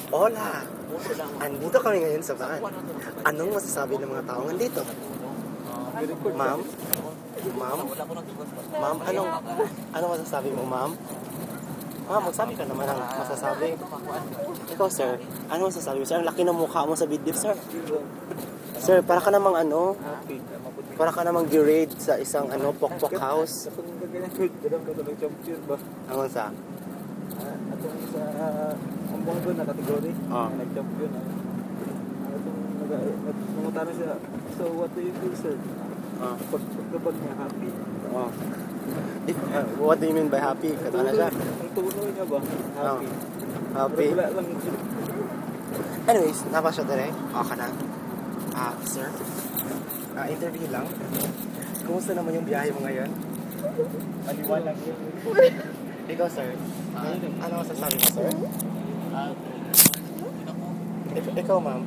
Hola! Andito kami ngayon sa van. Anong masasabi ng mga tao nandito? Ma'am? Ma'am? Ma'am, anong masasabi mo, ma'am? Ma'am, magsabi ka naman ang masasabi. Ikaw, sir, ano masasabi mo? Sir, ang laki ng mukha mo sa video, sir. Sir, para ka namang para ka namang girade sa isang pokpok house. Ano sa? Atong sa ambong doon na kategory nag-champion nangutana siya, so what do you feel, sir? Pagkabag niya happy. What do you mean by happy? Katana siya? Ang tuloy niya ba? Happy. Happy. Pero wala lang. Anyways, napa siya dire. Okay na. Sir, interview lang. Kumusta naman yung biyahe mo ngayon? Maliwanag yun. Ikaw, sir, ano masasabi mo, sir? Ikaw, ma'am.